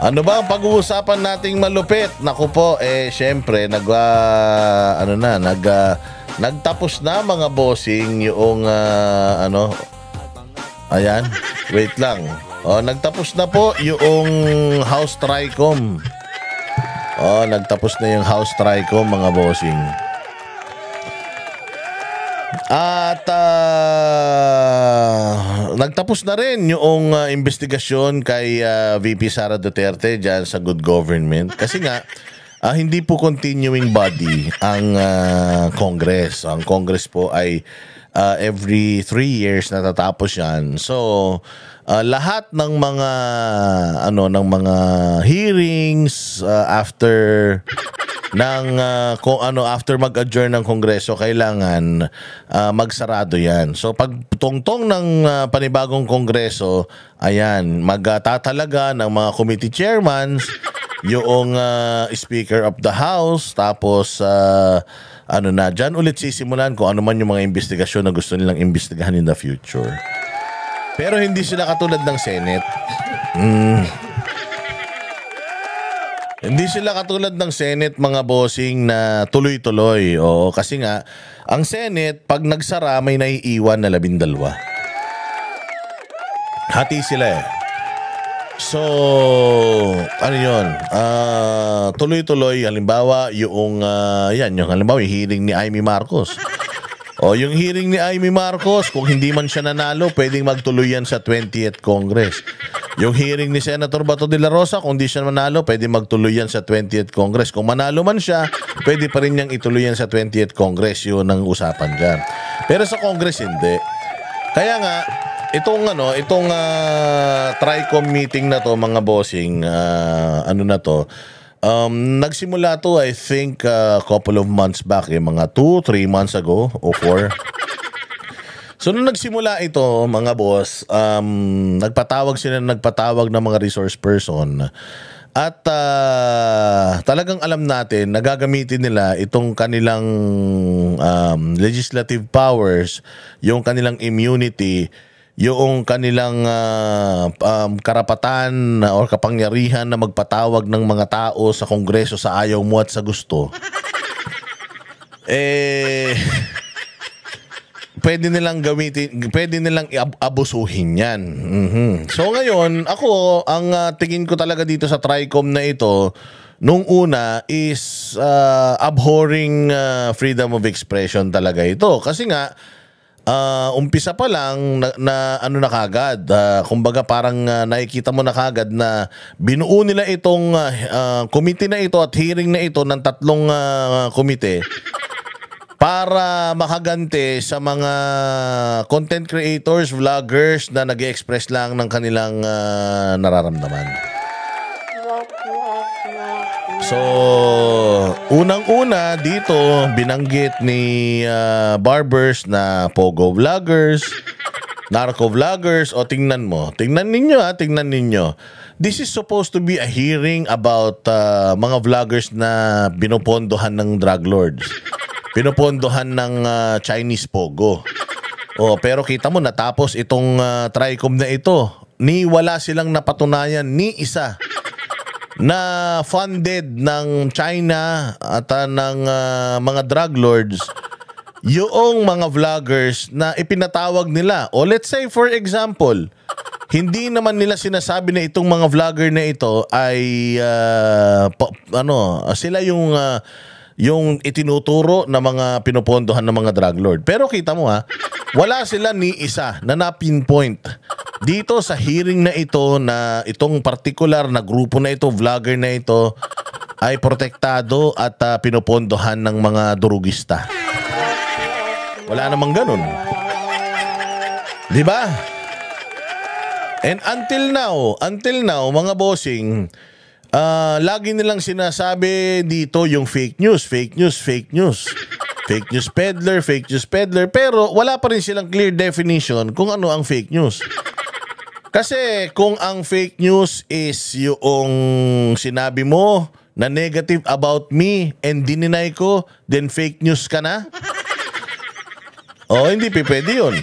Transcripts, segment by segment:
Ano ba ang pag-uusapan nating malupit? Naku po, syempre, nagtapos na mga bossing yung, ayan, wait lang. Nagtapos na po yung House Tricom. Nagtapos na yung House Tricom, mga bossing. At nagtapos na rin yung investigasyon kay VP Sara Duterte dyan sa good government. Kasi nga, hindi po continuing body ang Congress. Ang Congress po ay every 3 years natatapos yan. So, lahat ng mga hearings after after mag-adjourn ng Kongreso, kailangan magsarado yan. So pag tungtong ng panibagong Kongreso, ayan, magtatalaga ng mga committee chairmans, yung Speaker of the House, tapos dyan ulit sisimulan kung ano man yung mga investigasyon na gusto nilang investigahan in the future. Pero hindi sila katulad ng Senate. Hindi sila katulad ng Senate, mga bossing, na tuloy-tuloy. Oo, kasi nga, ang Senate, pag nagsara, may naiiwan na 12. Hati sila eh. So, ano yun? Tuloy-tuloy, halimbawa, yung hearing ni Amy Marcos. Yung hearing ni Amy Marcos, kung hindi man siya nanalo, pwedeng magtuloy yan sa 20th Congress. Yung hearing ni Senator Bato de la Rosa, kung di siya manalo, pwede magtuloy yan sa 20th Congress. Kung manalo man siya, pwede pa rin niyang ituloy yan sa 20th Congress. Yun ang usapan dyan. Pero sa Congress, hindi. Kaya nga, itong Tricom meeting na to, mga bossing, nagsimula to, I think, couple of months back, mga 2-3 months ago, o 4. So, nung nagsimula ito, mga boss, nagpatawag ng mga resource person. At talagang alam natin, nagagamitin nila itong kanilang legislative powers, yung kanilang immunity, yung kanilang karapatan o kapangyarihan na magpatawag ng mga tao sa Kongreso sa ayaw mo at sa gusto. Pwede nilang gamitin, pwede nilang abusuhin yan. So ngayon, ako, ang tingin ko talaga dito sa Tricom na ito, nung una is abhorring freedom of expression talaga ito. Kasi nga, umpisa pa lang na kagad. Kumbaga parang nakikita mo na kagad na binuo nila itong committee na ito at hearing na ito ng 3 komite para makagante sa mga content creators, vloggers na nag-express lang ng kanilang nararamdaman. So, unang-una dito, binanggit ni Barbers na Pogo vloggers, narco vloggers, tingnan ninyo. This is supposed to be a hearing about mga vloggers na binopondohan ng drug lords. Pinopondohan ng Chinese Pogo. Pero kita mo, natapos itong Tricom na ito, wala silang napatunayan ni isa na funded ng China at ng mga drug lords yung mga vloggers na ipinatawag nila. Let's say for example, hindi naman nila sinasabi na itong mga vlogger na ito ay sila yung itinuturo na mga pinupondohan ng mga drug lord. Pero kita mo wala sila ni isa na na-pinpoint dito sa hearing na ito na itong particular na grupo na ito, vlogger na ito, ay protektado at pinupondohan ng mga durugista. Wala namang ganun. Di ba? And until now, mga bossing, lagi nilang sinasabi dito yung fake news peddler, pero wala pa rin silang clear definition kung ano ang fake news. Kasi kung ang fake news is yung sinabi mo na negative about me and dininay ko, then fake news ka na? Hindi pwede yun.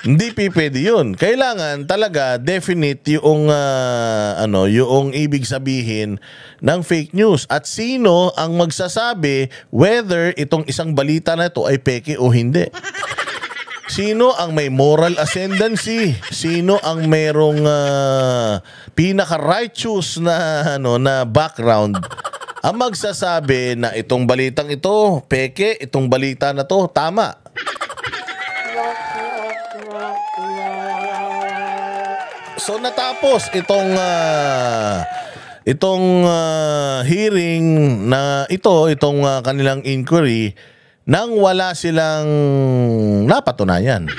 Hindi pwede yun. Kailangan talaga definite yung yung ibig sabihin ng fake news at sino ang magsasabi whether itong isang balita na ito ay peke o hindi. Sino ang may moral ascendancy? Sino ang merong pinaka-righteous na background? Ang magsasabi na itong balitang ito peke, itong balita na to tama. So natapos itong hearing na itong kanilang inquiry nang wala silang napatunayan.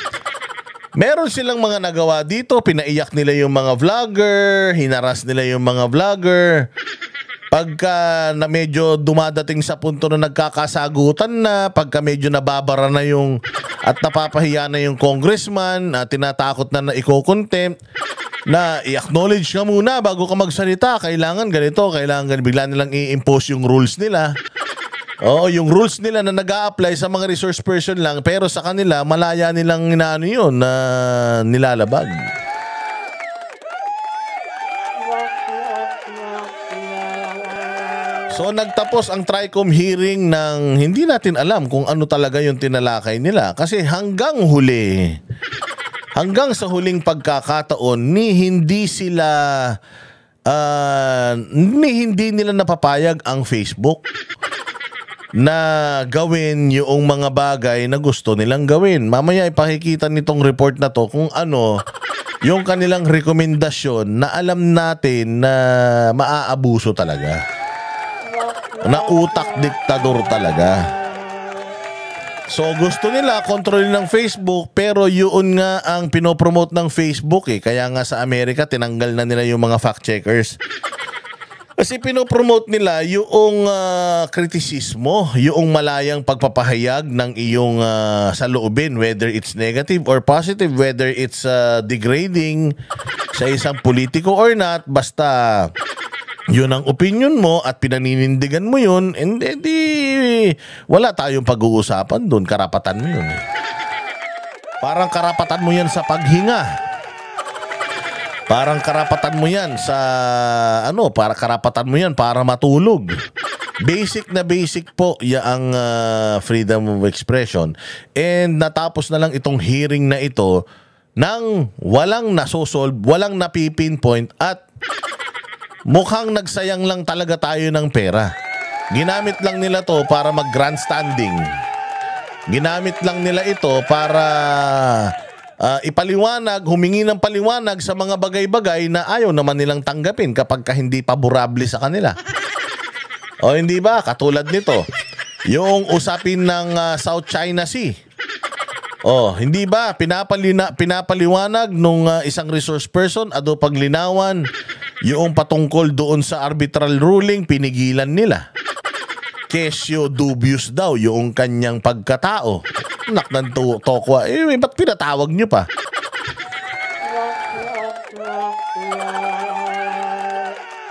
Meron silang mga nagawa dito, pinaiyak nila yung mga vlogger, hinaras nila yung mga vlogger. Pagka na medyo dumadating sa punto na nagkakasagutan na, pagka medyo nababara na yung at napapahiya na yung congressman, tinatakot na iko-contempt, na i-acknowledge ka muna bago ka magsalita. Kailangan ganito, kailangan ganito. Bigla nilang i-impose yung rules nila. Oo, yung rules nila na nag-a-apply sa mga resource person lang, pero sa kanila, malaya nilang yun na nilalabag. So nagtapos ang TRICOM hearing ng hindi natin alam kung ano talaga yung tinalakay nila. Kasi hanggang sa huling pagkakataon, hindi nila napapayag ang Facebook na gawin yung mga bagay na gusto nilang gawin. Mamaya ipakikita nitong report na to kung ano yung kanilang rekomendasyon na alam natin na maaabuso talaga. Na utak diktador talaga. So gusto nila kontrolin ng Facebook, pero yun nga ang pinopromote ng Facebook eh. Kaya nga sa Amerika tinanggal na nila yung mga fact checkers. Kasi pinopromote nila yung kritisismo, yung malayang pagpapahayag ng iyong saloobin, whether it's negative or positive, whether it's degrading sa isang politiko or not, basta yun ang opinion mo at pinaninindigan mo yun, and di wala tayong pag-uusapan doon. Karapatan mo yun. Parang karapatan mo yan sa paghinga. Parang karapatan mo yan sa karapatan mo yan para matulog. Basic na basic po ang freedom of expression. And natapos na lang itong hearing na ito nang walang nasosolve, walang napipinpoint at mukhang nagsayang lang talaga tayo ng pera. Ginamit lang nila to para mag-grandstanding. Ginamit lang nila ito para ipaliwanag, humingi ng paliwanag sa mga bagay-bagay na ayaw naman nilang tanggapin kapag hindi paborable sa kanila. O hindi ba? Katulad nito, yung usapin ng South China Sea. Oh, hindi ba pinapaliwanag nung isang resource person ado paglinawan yung patungkol doon sa arbitral ruling, pinigilan nila. Kesyo dubious daw yung kanyang pagkatao. Nak ng tokwa. Ba't pinatawag nyo pa?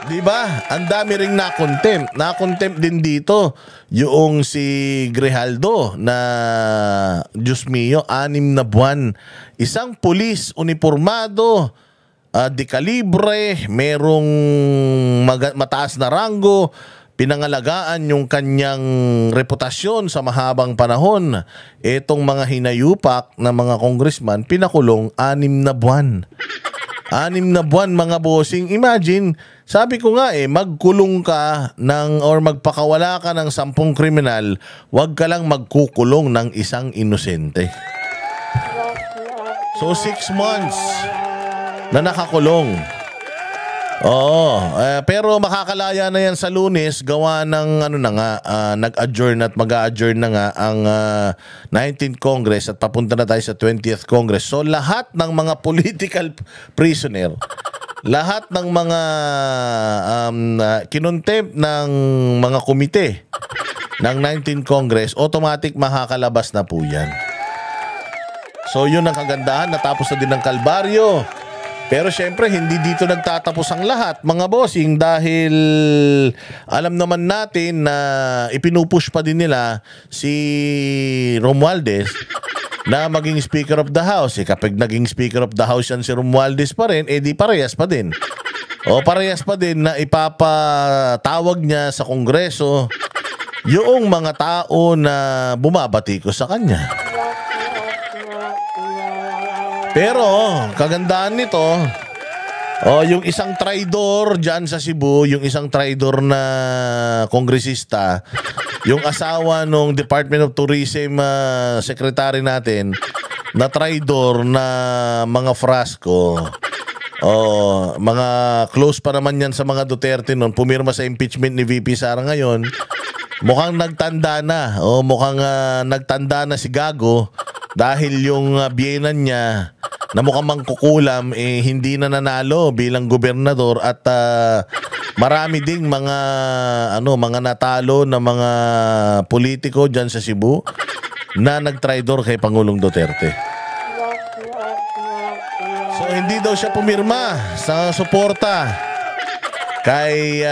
Diba? Ang dami ring na-contempt. Na-contempt din dito yung si Grijaldo na, Diyos mio, 6 na buwan. Isang pulis uniformado, de kalibre, merong mataas na ranggo, pinangalagaan yung kanyang reputasyon sa mahabang panahon. Etong mga hinayupak na mga congressman, pinakulong 6 na buwan. 6 na buwan mga bossing. Imagine, sabi ko nga magkulong ka or magpakawala ka ng 10 kriminal, wag ka lang magkukulong ng isang inosente. So 6 months na nakakulong. Oo, pero makakalaya na yan sa Lunes, gawa ng nag-adjourn at mag-a-adjourn na nga ang 19th Congress at papunta na tayo sa 20th Congress. So lahat ng mga political prisoner, lahat ng mga kinontempt ng mga komite ng 19th Congress, automatic makakalabas na po yan. So yun ang kagandahan, natapos na din ng kalbaryo. Pero syempre, hindi dito nagtatapos ang lahat, mga bossing, dahil alam naman natin na ipinupush pa din nila si Romualdez na maging Speaker of the House. Kapag naging Speaker of the House yan si Romualdez pa rin, di parehas pa din. O parehas pa din na ipapatawag niya sa Kongreso yung mga tao na bumabati ko sa kanya. Pero kagandaan nito, yung isang traidor dyan sa Cebu, yung isang traidor na kongresista, yung asawa ng Department of Tourism secretary natin, na traidor na mga Frasco. Mga close pa naman yan sa mga Duterte noon, pumirma sa impeachment ni VP Sara ngayon. Mukhang nagtanda na. Mukhang nagtanda na si Gago dahil yung biyenan niya na mukhang mangkukulam hindi na nanalo bilang gobernador at marami ding mga mga natalo na mga politiko diyan sa Cebu na nagtraidor kay Pangulong Duterte. So hindi daw siya pumirma sa suporta kay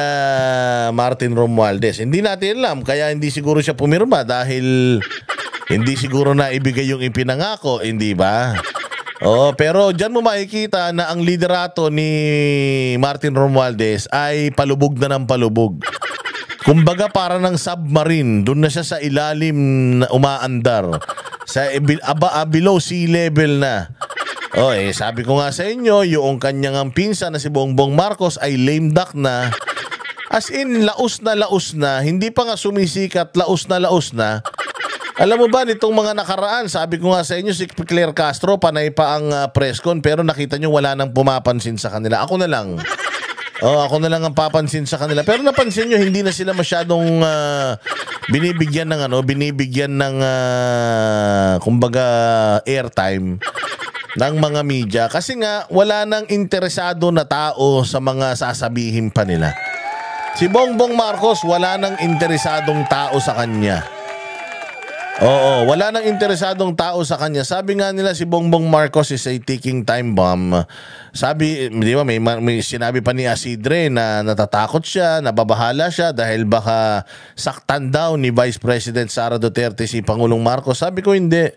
Martin Romualdez. Hindi natin alam, kaya hindi siguro siya pumirma dahil hindi siguro na ibigay yung ipinangako, hindi ba? Pero diyan mo makikita na ang liderato ni Martin Romualdez ay palubog na ng palubog. Kumbaga para ng submarine, doon na siya sa ilalim na umaandar. Sa below sea level na. Sabi ko nga sa inyo, yung kanyang pinsan na si Bongbong Marcos ay lame duck na. As in, laos na. Hindi pa nga sumisikat, laos na. Alam mo ba, nitong mga nakaraan, sabi ko nga sa inyo, si Claire Castro, panay pa ang press con, pero nakita nyo wala nang pumapansin sa kanila. Ako na lang. Ako na lang ang papansin sa kanila. Pero napansin nyo, hindi na sila masyadong binibigyan ng kumbaga airtime ng mga media kasi nga wala nang interesado na tao sa mga sasabihin pa nila. Si Bongbong Marcos wala nang interesadong tao sa kanya. Wala nang interesadong tao sa kanya. Sabi nga nila si Bongbong Marcos is a ticking time bomb. Sabi, di ba, may sinabi pa ni Asidre na natatakot siya, nababahala siya dahil baka saktan daw ni Vice President Sara Duterte si Pangulong Marcos. Sabi ko hindi.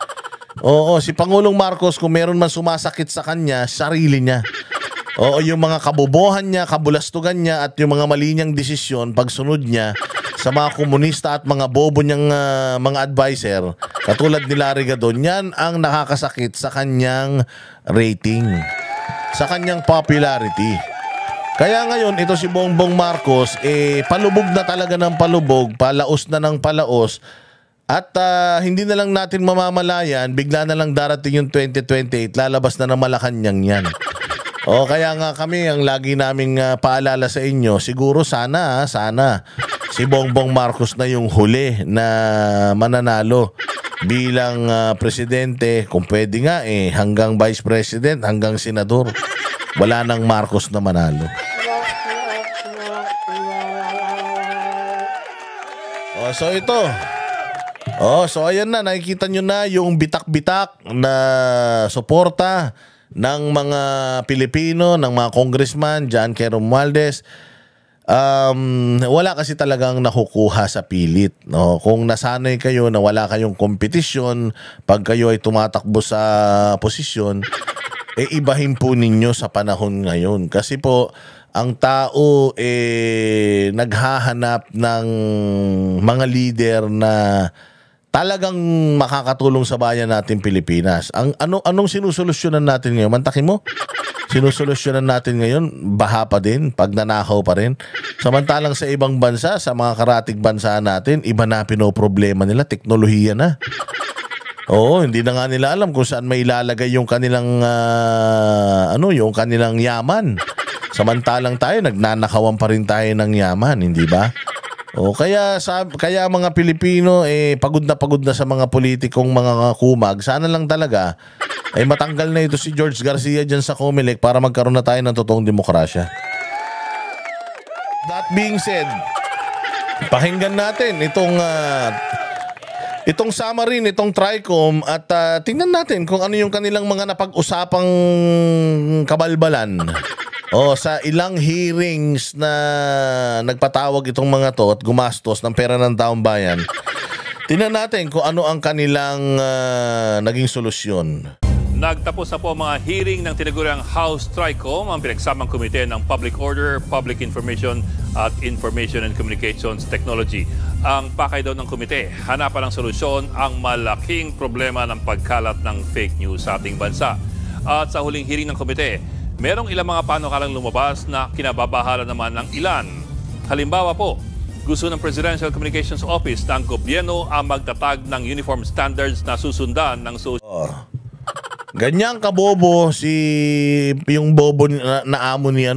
Si Pangulong Marcos, kung meron man sumasakit sa kanya, sarili niya. Yung mga kabobohan niya, kabulastugan niya at yung mga mali niyang desisyon, pagsunod niya sa mga komunista at mga bobo niyang mga advisor, katulad ni Larry Gadon, yan ang nakakasakit sa kanyang rating, sa kanyang popularity. Kaya ngayon, ito si Bongbong Marcos, palubog na talaga ng palubog, palaos na ng palaos. At hindi na lang natin mamamalayan, bigla na lang darating yung 2028, lalabas na ng Malacanang yan. Kaya nga kami, ang lagi naming paalala sa inyo, siguro sana si Bongbong Marcos na yung huli na mananalo bilang presidente, kung pwede nga hanggang vice president, hanggang senador. Wala nang Marcos na manalo. So ito. So ayan na, nakikita nyo na yung bitak-bitak na suporta ng mga Pilipino, ng mga congressman dyan kay Romualdez. Wala kasi talagang nakukuha sa pilit. No? Kung nasanay kayo na wala kayong kompetisyon, pag kayo ay tumatakbo sa posisyon, ibahin po ninyo sa panahon ngayon. Kasi po, ang tao naghahanap ng mga leader na talagang makakatulong sa bayan natin Pilipinas. Anong sinusolusyonan natin ngayon? Mantakin mo? Sinusolusyonan natin ngayon, baha pa din, pagnanakaw pa rin. Samantalang sa ibang bansa, sa mga karatig bansa natin, iba na pinoproblema nila, teknolohiya na. Hindi na nga nila alam kung saan may ilalagay yung kanilang yung kanilang yaman. Samantalang tayo, nagnanakawan pa rin tayo ng yaman, hindi ba? Kaya mga Pilipino pagod na sa mga politikong mga kumag. Sana lang talaga matanggal na ito si George Garcia diyan sa Comelec para magkaroon na tayo ng totoong demokrasya. That being said, pakinggan natin itong summary nitong TRICOM at tingnan natin kung ano yung kanilang mga napag-usapang kabalbalan. Sa ilang hearings na nagpatawag itong mga to at gumastos ng pera ng taong bayan. Tingnan natin kung ano ang kanilang naging solusyon. Nagtapos na po ang mga hearing ng tinaguriang House TRICOM, ang pinagsamang komite ng Public Order, Public Information at Information and Communications Technology. Ang pakay daw ng komite, hanapan ng solusyon ang malaking problema ng pagkalat ng fake news sa ating bansa. At sa huling hearing ng komite, merong ilang mga panukalang lumabas na kinababahala naman ng ilan. Halimbawa po, gusto ng Presidential Communications Office na ang gobyerno ang magtatag ng uniform standards na susundan ng Ganyang kabobo yung bobo na amo ni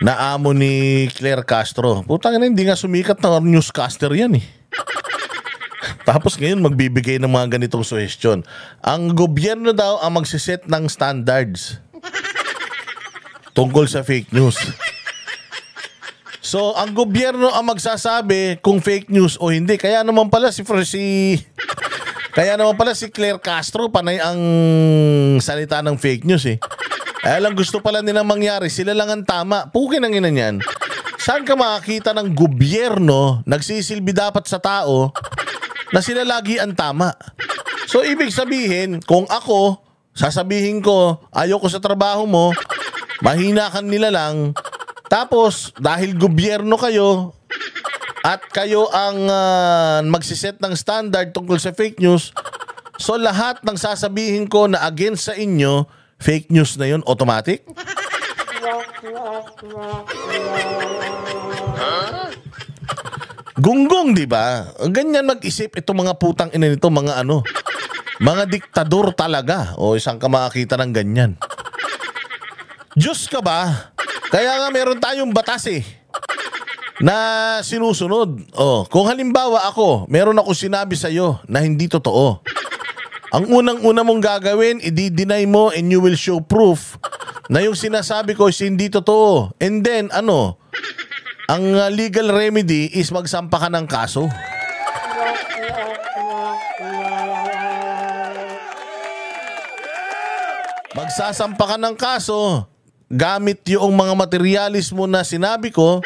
naamo ni Claire Castro. Putang ina, hindi nga sumikat na newscaster yan eh. Tapos ngayon magbibigay ng mga ganitong suggestion. Ang gobyerno daw ang magsiset ng standards tungkol sa fake news. So, ang gobyerno ang magsasabi kung fake news o hindi. Kaya naman pala si Claire Castro panay ang salita ng fake news eh. Lang gusto pala nilang mangyari, sila lang ang tama. Pukin ang ina niyan. Saan ka makakita ng gobyerno nagsisilbi dapat sa tao na sila lagi ang tama? So ibig sabihin, kung ako, sasabihin ko, ayoko sa trabaho mo, mahina ka nila lang, tapos dahil gobyerno kayo, at kayo ang magsiset ng standard tungkol sa fake news, so lahat ng sasabihin ko na against sa inyo, fake news na yun, automatic? Gunggong, di ba? Ganyan mag-isip itong mga putang ina nito, mga diktador talaga. O isang ka makakita ng ganyan. Diyos ka ba? Kaya nga meron tayong batas eh na sinusunod. Kung halimbawa meron ako sinabi sa iyo na hindi totoo. Ang unang-una mong gagawin, i-deny mo and you will show proof na yung sinasabi ko is hindi totoo. And then, ang legal remedy is magsampa ka ng kaso. Magsasampa ka ng kaso gamit yung mga materialis mo na sinabi ko.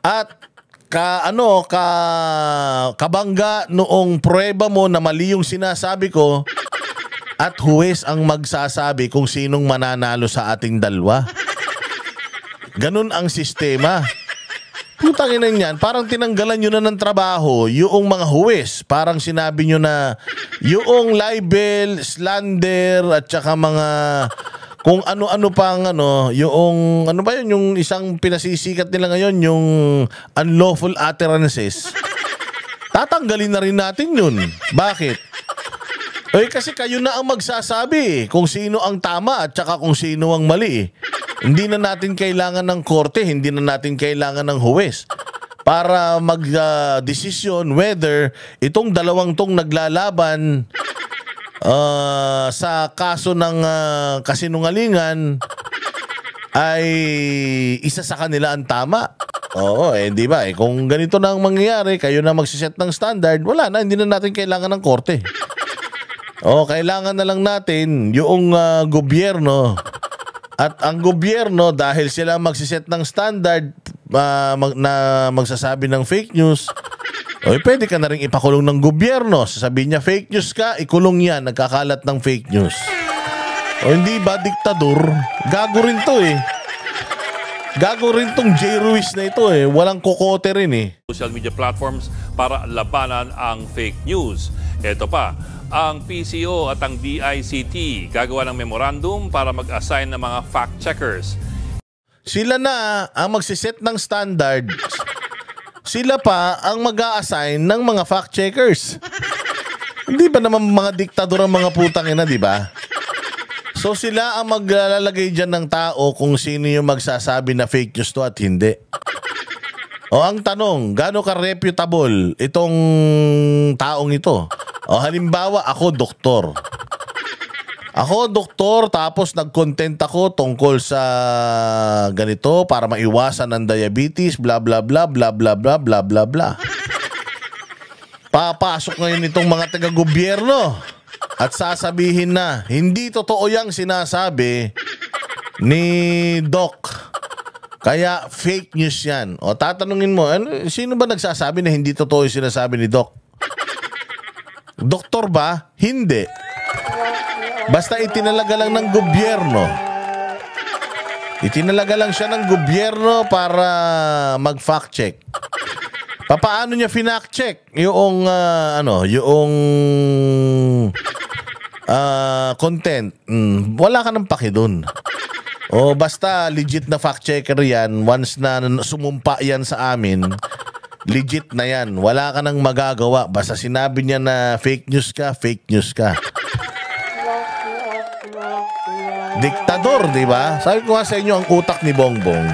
At kabangga noong pruweba mo na mali yung sinasabi ko, at huwes ang magsasabi kung sinong mananalo sa ating dalawa. Ganun ang sistema. Putang ina niyan, parang tinanggalan nyo na ng trabaho yung mga huwes. Parang sinabi nyo na yung libel, slander, at saka mga kung ano-ano pang yung yung isang pinasisikat nila ngayon, yung unlawful utterances. Tatanggalin na rin natin yun. Bakit? Kasi kayo na ang magsasabi kung sino ang tama at saka kung sino ang mali. Hindi na natin kailangan ng korte, hindi na natin kailangan ng huwes para mag-desisyon whether itong dalawang tong naglalaban sa kaso ng kasinungalingan ay isa sa kanila ang tama. Di ba? Kung ganito na ang mangyayari, kayo na magsiset ng standard, wala na, hindi na natin kailangan ng korte. Kailangan na lang natin yung gobyerno. At ang gobyerno, dahil sila magsiset ng standard na magsasabi ng fake news, pwede ka na rin ipakulong ng gobyerno. Sasabihin niya, fake news ka, ikulong yan, nagkakalat ng fake news. Hindi ba, diktador? Gago rin to eh. Gago rin tong J. Ruiz na ito eh. Walang kokote rin eh. Social media platforms para labanan ang fake news. Ito pa, ang PCO at ang DICT gagawa ng memorandum para mag-assign ng mga fact-checkers. Sila na ang magsiset ng standards. Sila pa ang mag-a-assign ng mga fact-checkers. Hindi ba naman mga diktador ang mga putang ina, di ba? So sila ang maglalagay dyan ng tao kung sino yung magsasabi na fake news to at hindi. Ang tanong, gaano ka-reputable itong taong ito? Halimbawa, ako doktor. Tapos nag-content ako tungkol sa ganito para maiwasan ang diabetes, bla bla bla bla bla bla bla bla bla. Papasok ngayon itong mga taga-gobyerno at sasabihin na hindi totoo yang sinasabi ni Doc Kaya fake news yan. O tatanungin mo, sino ba nagsasabi na hindi totoo yung sinasabi ni Doc? Doktor ba? Hindi. Basta itinalaga lang ng gobyerno. Itinalaga lang siya ng gobyerno para mag-fact check. Paano niya finact check yung yung content? Wala ka ng paki dun. O basta legit na fact checker yan, once na sumumpa yan sa amin, legit na yan. Wala ka nang magagawa. Basta sinabi niya na fake news ka, fake news ka. Diktador, di ba? Sabi ko nga sa inyo, ang utak ni Bongbong.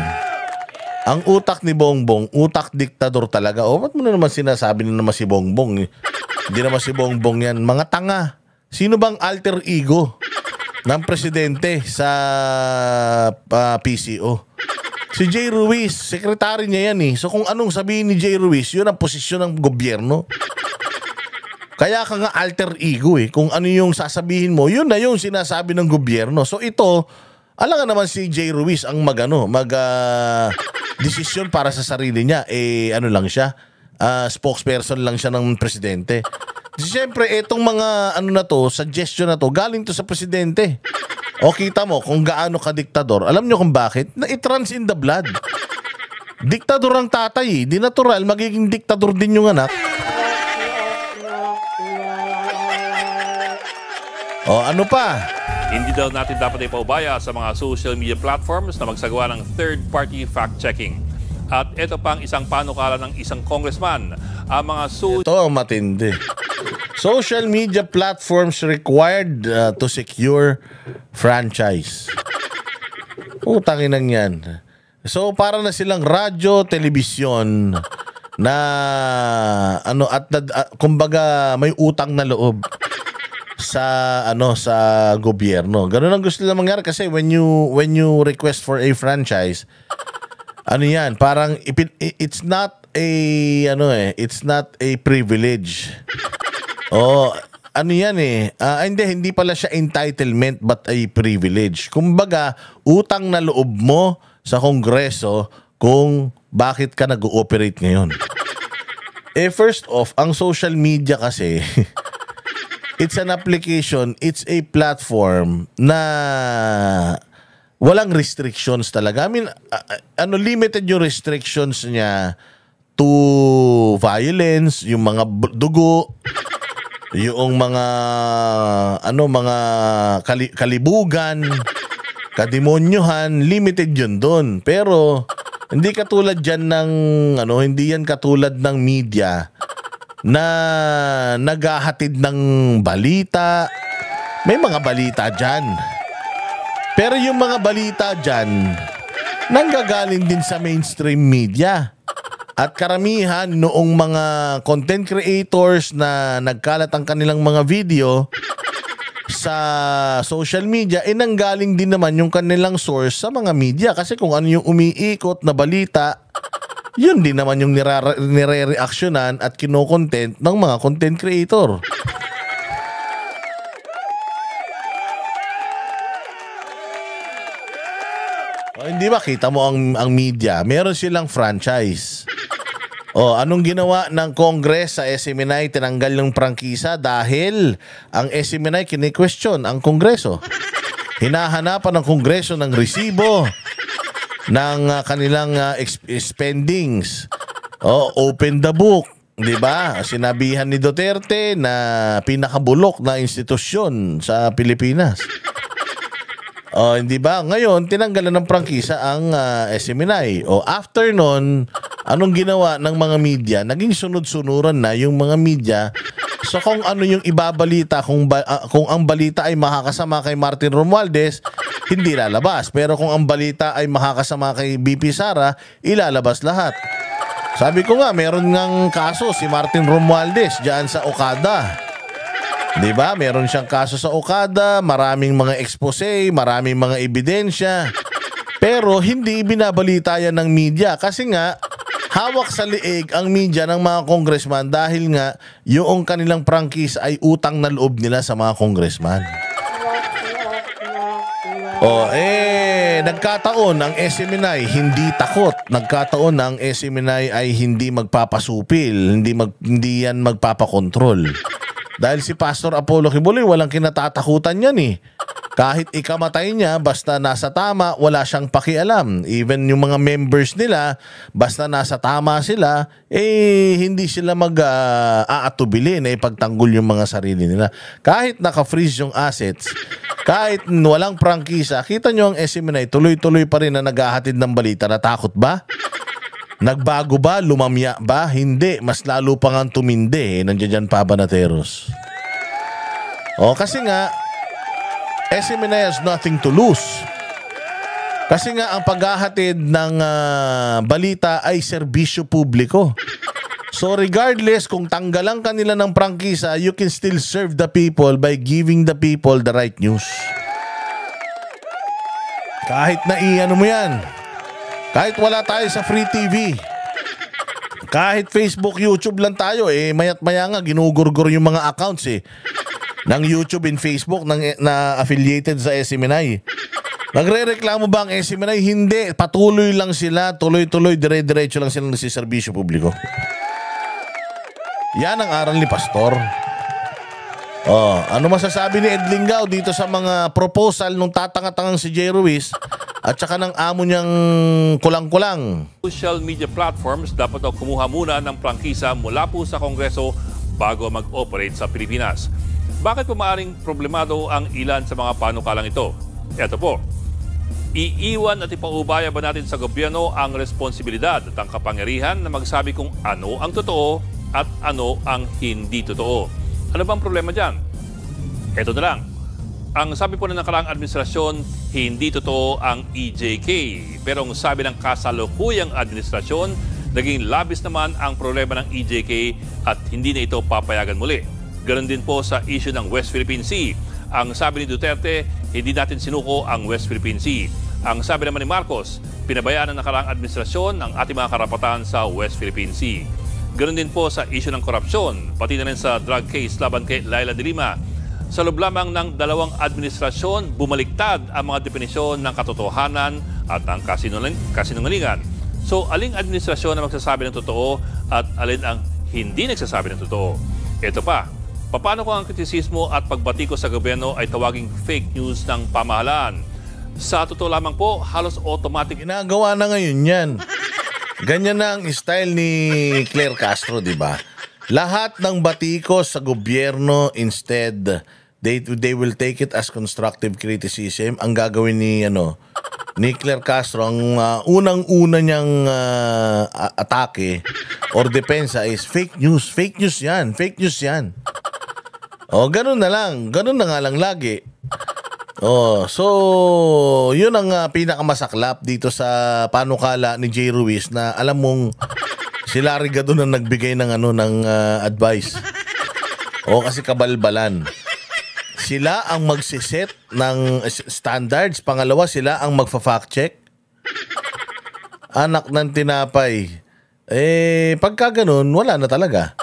Ang utak ni Bongbong, utak diktador talaga. O, ba't mo na naman sinasabi na naman si Bongbong? Hindi naman si Bongbong yan. Mga tanga. Sino bang alter ego ng presidente sa PCO? Si Jay Ruiz, sekretary niya yan eh. So kung anong sabihin ni Jay Ruiz, yun ang posisyon ng gobyerno. Kaya ka nga alter ego eh. Kung ano yung sasabihin mo, yun na yung sinasabi ng gobyerno. So ito, alam nga naman si Jay Ruiz ang desisyon para sa sarili niya. Ano lang siya, spokesperson lang siya ng presidente. Siyempre, itong mga suggestion na to, galing to sa presidente. O kita mo kung gaano ka diktador. Alam nyo kung bakit? Na it runs in the blood. Diktador ang tatay eh. Di natural, magiging diktador din yung anak. O ano pa? Hindi daw natin dapat ipaubaya sa mga social media platforms na magsagawa ng third-party fact-checking. At ito pang isang panukala ng isang congressman. Ang mga Ito ang matindi. Social media platforms required to secure franchise. Utangin lang yan. So para na silang radyo, telebisyon na kumbaga may utang na loob sa gobyerno. Ganun ang gusto nila mangyari kasi when you request for a franchise, yan, parang it's not a privilege. Yan eh. Hindi pala siya entitlement but a privilege. Kumbaga, utang na loob mo sa Kongreso kung bakit ka nag-ooperate ngayon. First off, ang social media kasi, it's an application, it's a platform na walang restrictions talaga. I mean, limited yung restrictions niya to violence, yung mga dugo, yung mga kalibugan, kademonyohan, limited yun doon. Pero hindi katulad diyan ng hindi yan katulad ng media na naghahatid ng balita. May mga balita diyan. Pero yung mga balita diyan nanggagaling din sa mainstream media. At karamihan noong mga content creators na nagkalat ang kanilang mga video sa social media, nanggaling din naman yung kanilang source sa mga media. Kasi kung ano yung umiikot na balita, yun din naman yung nire-reactionan at kino-content ng mga content creator. Hindi ba kita mo ang media? Meron silang franchise. Anong ginawa ng Congress sa SMNI? Tinanggal yung prangkisa dahil ang SMNI kini-question ang Kongreso. Hinahanapan ng Kongreso ng resibo ng kanilang spendings. Open the book. Diba? Sinabihan ni Duterte na pinakabulok na institusyon sa Pilipinas. Hindi ba? Ngayon, tinanggalan ng prangkisa ang SMNI. After nun, anong ginawa ng mga media? Naging sunod-sunuran na yung mga media. So kung ano yung ibabalita, kung ang balita ay makakasama kay Martin Romualdez, hindi lalabas. Pero kung ang balita ay makakasama kay BP Sara, ilalabas lahat. Sabi ko nga, meron ngang kaso si Martin Romualdez dyan sa Okada. Diba? Meron siyang kaso sa Okada, maraming mga expose, maraming mga ebidensya. Pero hindi binabalita yan ng media kasi nga hawak sa liig ang media ng mga congressman dahil nga yung kanilang prangkisa ay utang na loob nila sa mga congressman. nagkataon ang SMNI hindi takot. Nagkataon ang SMNI ay hindi magpapasupil, hindi yan magpapakontrol. Dahil si Pastor Apollo Kibuloy, walang kinatatakutan yan eh. Kahit ikamatay niya, basta nasa tama, wala siyang pakialam. Even yung mga members nila, basta nasa tama sila, hindi sila mag-aatubili na ipagtanggol yung mga sarili nila. Kahit naka-freeze yung assets, kahit walang prangkisa, kita nyo ang SMNI, tuloy-tuloy pa rin na naghahatid ng balita. Natakot ba? Nagbago ba? Lumamya ba? Hindi. Mas lalo pa nga tumindi. Nandiyan dyan pa Banateros. Kasi nga, SMNI has nothing to lose. Kasi nga ang paghahatid ng balita ay serbisyo publiko. So regardless kung tanggalan kanila ng prangkisa, you can still serve the people by giving the people the right news. Kahit na iano mo yan. Kahit wala tayo sa free TV. Kahit Facebook, YouTube lang tayo, mayat maya nga ginugurgur yung mga accounts ng YouTube and Facebook na affiliated sa SMNI. Nagre-reklamo ba ang SMNI? Hindi. Patuloy lang sila. Tuloy-tuloy, dire-diretso lang sila sa serbisyo publiko. Yan ang aral ni Pastor. Ano masasabi ni Ed Lingao dito sa mga proposal nung tatanga-tangang si Jay Ruiz at saka ng amo niyang kulang-kulang? Social media platforms dapat daw kumuha muna ng prangkisa mula po sa Kongreso bago mag-operate sa Pilipinas. Bakit po maaaring problemado ang ilan sa mga panukalang ito? Ito po, iiwan at ipaubaya ba natin sa gobyerno ang responsibilidad at ang kapangyarihan na magsabi kung ano ang totoo at ano ang hindi totoo? Ano bang problema dyan? Ito na lang. Ang sabi po ng nakaraang administrasyon, hindi totoo ang EJK. Pero ang sabi ng kasalukuyang administrasyon, naging labis naman ang problema ng EJK at hindi na ito papayagan muli. Ganon din po sa issue ng West Philippine Sea. Ang sabi ni Duterte, hindi natin sinuko ang West Philippine Sea. Ang sabi naman ni Marcos, pinabayaan ng nakaraang administrasyon ang ating mga karapatan sa West Philippine Sea. Ganon din po sa issue ng korupsyon, pati na rin sa drug case laban kay Laila de Lima. Sa loob lamang ng dalawang administrasyon, bumaliktad ang mga definisyon ng katotohanan at ang kasinungalingan. So, aling administrasyon na magsasabi ng totoo at alin ang hindi nagsasabi ng totoo? Ito pa, paano kung ang kritisismo at pagbatiko sa gobyerno ay tawaging fake news ng pamahalaan? Sa totoo lamang po, halos automatic. Ginagawa na ngayon yan. Ganyan na ang style ni Claire Castro, di ba? Lahat ng batiko sa gobyerno, instead, they will take it as constructive criticism. Ang gagawin ni Claire Castro, ang unang-una niyang atake or depensa is fake news. Fake news yan. Fake news yan. Ganun na lang. Ganun na nga lang lagi. So, yun ang pinakamasaklap dito sa panukala ni Jay Ruiz na alam mong si Larry Gadon ang nagbigay ng advice. Kasi kabalbalan. Sila ang magsiset ng standards. Pangalawa, sila ang magfa-fact check. Anak ng tinapay. Pagka ganun, wala na talaga.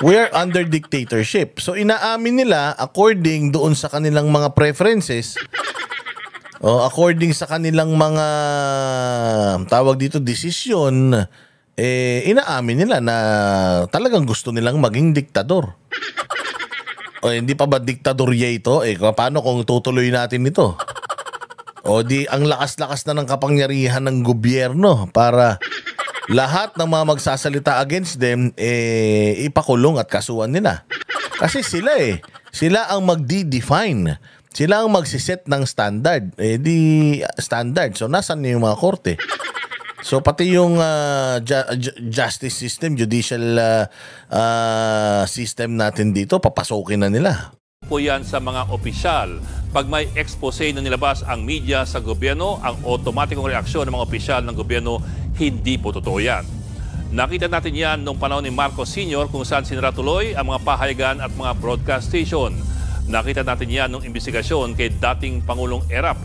We are under dictatorship. So inaamin nila according doon sa kanilang mga preferences, according sa kanilang mga tawag dito desisyon, inaamin nila na talagang gusto nilang maging diktador. Hindi pa ba diktadorya ito? Paano kung tutuloy natin ito? Ang lakas-lakas na ng kapangyarihan ng gobyerno para lahat ng mga magsasalita against them, ipakulong at kasuhan nila. Kasi sila ang magdi-define. Sila ang magsiset ng standard. Standard. So, nasan yung mga korte? So, pati yung justice system, judicial system natin dito, papasokin na nila. Po yan sa mga opisyal. Pag may expose na nilabas ang media sa gobyerno, ang otomatikong reaksyon ng mga opisyal ng gobyerno, hindi po totoo yan. Nakita natin yan noong panahon ni Marcos Sr. kung saan sinara tuloy ang mga pahayagan at mga broadcast station. Nakita natin yan noong investigasyon kay dating Pangulong Erap.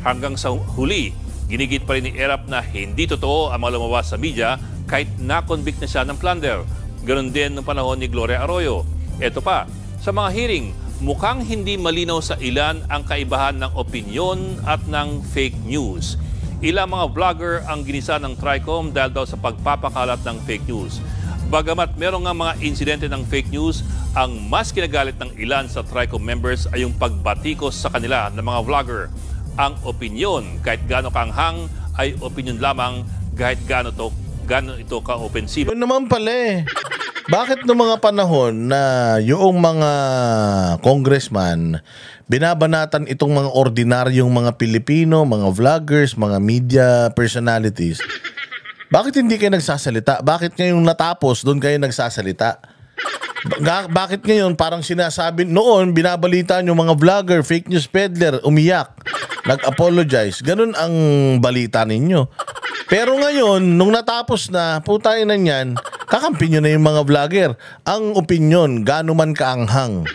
Hanggang sa huli, ginigit pa rin ni Erap na hindi totoo ang mga lumabas sa media kahit na-convict na siya ng plunder. Ganon din noong panahon ni Gloria Arroyo. Ito pa, sa mga hearing, mukhang hindi malinaw sa ilan ang kaibahan ng opinyon at ng fake news. Ilang mga vlogger ang ginisa ng TRICOM dahil daw sa pagpapakalat ng fake news. Bagamat meron nga mga insidente ng fake news, ang mas kinagalit ng ilan sa TRICOM members ay yung pagbatikos sa kanila ng mga vlogger. Ang opinyon, kahit gaano kaanghang, ay opinyon lamang kahit gaano ito ka-offensive. Yun naman pala eh. Bakit noong mga panahon na yung mga congressman binabanatan itong mga ordinaryong mga Pilipino, mga vloggers, mga media personalities, bakit hindi kayo nagsasalita? Bakit ngayong natapos, doon kayo nagsasalita? Bakit ngayon parang sinasabi, noon binabalita nyo mga vlogger, fake news peddler, umiyak, nag-apologize. Ganun ang balita ninyo. Pero ngayon, nung natapos na, putay na niyan, kakampi nyo na yung mga vlogger. Ang opinyon, gaano man kaanghang,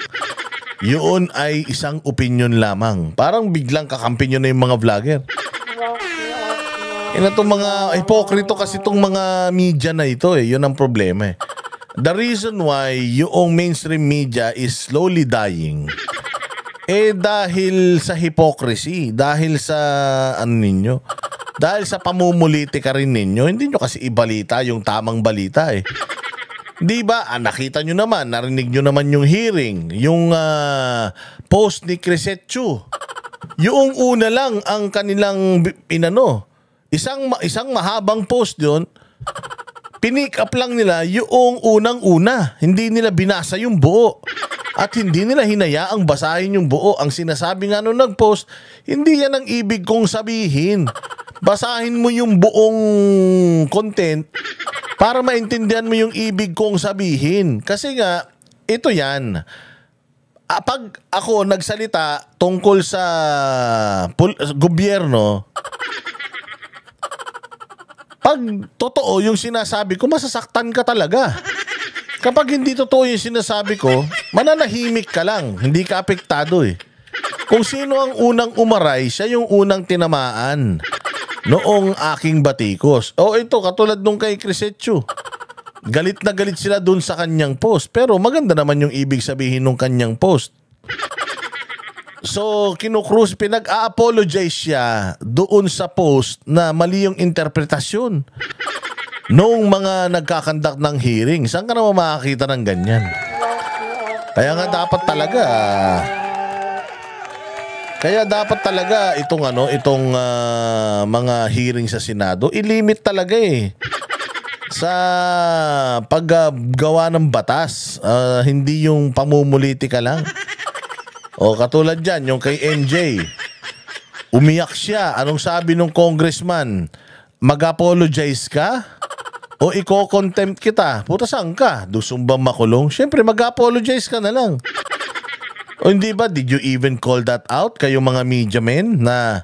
yun ay isang opinyon lamang. Parang biglang kakampi nyo na yung mga vlogger. Itong mga hipokrito kasi itong mga media na ito eh. Yun ang problema eh. The reason why yung mainstream media is slowly dying dahil sa hypocrisy, dahil sa dahil sa pamumulitika rin ninyo. Hindi nyo kasi ibalita yung tamang balita eh. Di ba? Nakita nyo naman, narinig nyo naman yung hearing, yung post ni Crisette Chu. Yung una lang ang kanilang isang mahabang post yun, pinick up lang nila yung unang-una. Hindi nila binasa yung buo. At hindi nila hinayaang basahin yung buo. Ang sinasabi nga nung nag-post, hindi yan ang ibig kong sabihin. Basahin mo yung buong content para maintindihan mo yung ibig kong sabihin. Kasi nga, ito yan. Pag ako nagsalita tungkol sa gobyerno, pag totoo yung sinasabi ko, masasaktan ka talaga. Kapag hindi totoo yung sinasabi ko, mananahimik ka lang. Hindi ka apektado eh. Kung sino ang unang umaray, siya yung unang tinamaan noong aking batikos. Ito, katulad nung kay Crisette Chu. Galit na galit sila dun sa kanyang post. Pero maganda naman yung ibig sabihin nung kanyang post. So, pinag-a-apologize siya doon sa post na mali yung interpretasyon noong mga nagkakandak ng hearing. Saan ka naman makakita ng ganyan? Kaya dapat talaga itong mga hearing sa Senado, ilimit talaga eh sa paggawa ng batas, hindi yung pamumulitika lang. Katulad dyan, yung kay MJ, umiyak siya. Anong sabi nung congressman? Mag-apologize ka? O iko-contempt kita? Puta, saan ka? Dusong ba makulong? Siyempre, mag-apologize ka na lang. O hindi ba, did you even call that out? Kayo mga media men na,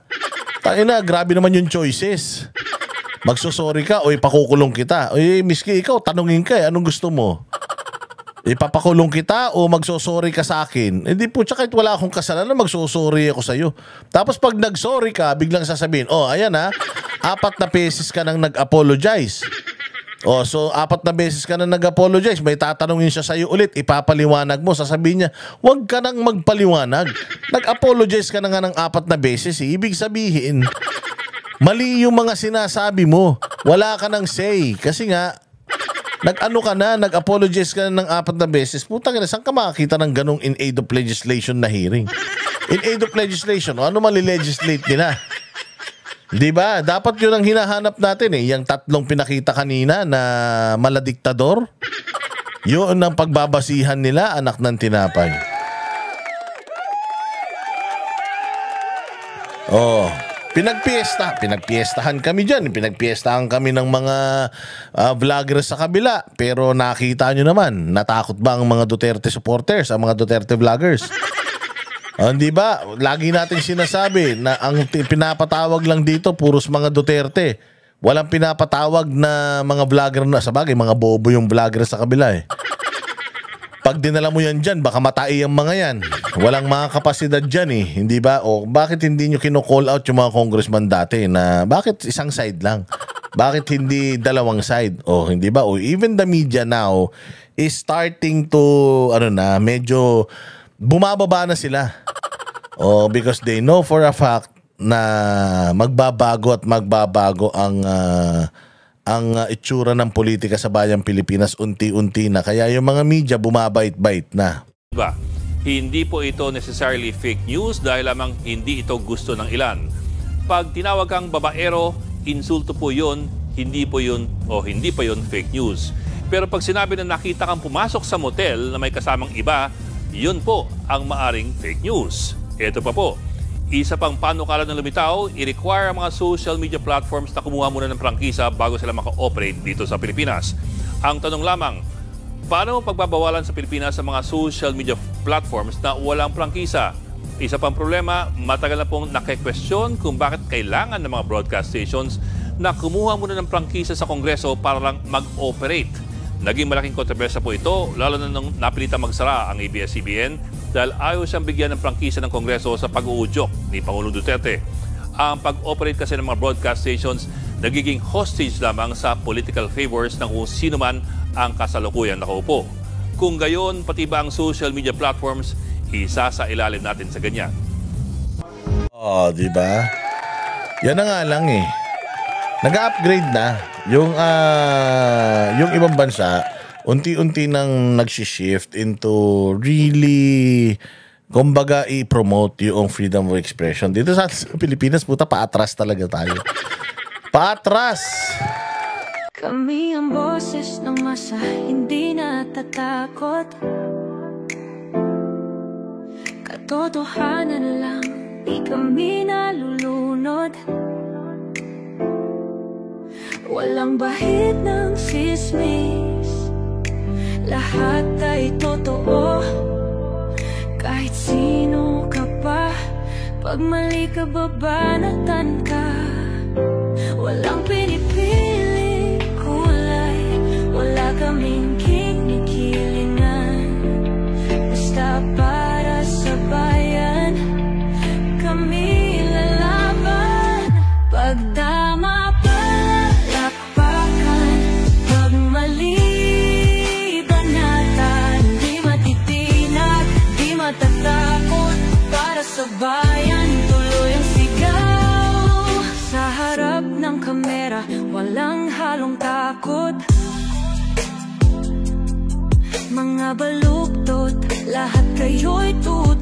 grabe naman yung choices. Magsusorry ka o ipakukulong kita. Miski ikaw, tanungin ka anong gusto mo? Ipapakulong kita o magsosorry ka sa akin? Hindi po, tsaka kahit wala akong kasalanan, magsosorry ako sa'yo. Tapos pag nagsorry ka, biglang sasabihin, ayan 4 na beses ka nang nag-apologize. So 4 na beses ka nang nag-apologize, may tatanungin siya sa'yo ulit, ipapaliwanag mo, sasabihin niya, huwag ka nang magpaliwanag. Nag-apologize ka na nga ng 4 na beses. Ibig sabihin, mali yung mga sinasabi mo. Wala ka nang say. Kasi nga, nag-apologize ka na ng 4 na beses. Putang ina, saan ka makakita ng ganong in aid of legislation na hearing? In aid of legislation, ano mali-legislate nila? Di ba? Dapat yun ang hinahanap natin eh. Yung 3 pinakita kanina na maladiktador. Yun ang pagbabasihan nila, anak ng tinapay. Pinagpiestahan kami dyan. Pinagpiestahan kami ng mga vloggers sa kabila. Pero nakita nyo naman, natakot ba ang mga Duterte supporters, ang mga Duterte vloggers? Di ba? Lagi natin sinasabi na ang pinapatawag lang dito, puros mga Duterte. Walang pinapatawag na mga vlogger na, sabagay, mga bobo yung vlogger sa kabila eh. Pag dinala mo yan dyan, baka matai ang mga yan. Walang mga kapasidad dyan eh. Hindi ba? Bakit hindi nyo kino-call out yung mga congressman dati na bakit isang side lang? Bakit hindi dalawang side? Hindi ba? Even the media now is starting to, medyo bumababa na sila. Because they know for a fact na magbabago at magbabago ang itsura ng politika sa bayang Pilipinas unti-unti na. Kaya yung mga media bumabait-bait na. Diba? Hindi po ito necessarily fake news dahil lamang hindi ito gusto ng ilan. Pag tinawag kang babaero, insulto po yun, hindi pa yun fake news. Pero pag sinabi na nakita kang pumasok sa motel na may kasamang iba, yun po ang maaring fake news. Ito pa po, isa pang panukala ng lumitaw, i-require ang mga social media platforms na kumuha muna ng prangkisa bago sila maka-operate dito sa Pilipinas. Ang tanong lamang, paano pagbabawalan sa Pilipinas sa mga social media platforms na walang prangkisa? Isa pang problema, matagal na pong naki-question kung bakit kailangan ng mga broadcast stations na kumuha muna ng prangkisa sa Kongreso para lang mag-operate. Naging malaking kontrobersya po ito, lalo na nung napilitang magsara ang ABS-CBN dahil ayaw siyang bigyan ng prangkisa ng Kongreso sa pag-uudyok ni Pangulong Duterte. Ang pag-operate kasi ng mga broadcast stations nagiging hostage lamang sa political favors ng kung sino man ang kasalukuyan nakaupo. Kung gayon, pati ba ang social media platforms, isa sa ilalim natin sa ganyan. Oh, di ba? Yan na nga lang eh. Nag-upgrade na yung ibang bansa, unti-unti nang nag-shift into really, kumbaga, i-promote yung freedom of expression. Dito sa Pilipinas, puta, paatras talaga tayo. Paatras! Kami ang boses ng masa, hindi natatakot. Katotohanan lang, di kami nalulunod. Walang bahid ng sismis, lahat ay totoo. Kahit sino ka pa, pag mali ka babanatan ka. Walang pinipili kulay, wala kaming kinikilingan. Basta para sa bayan, kami lalaban. Pagtama palakpakan, pag mali banatan. Di matitinag, di matatakot, para sa bayan tuloy ang sigaw. Sa harap ng kamera, walang halong takot. Mga baluktot, lahat kayo'y tutok.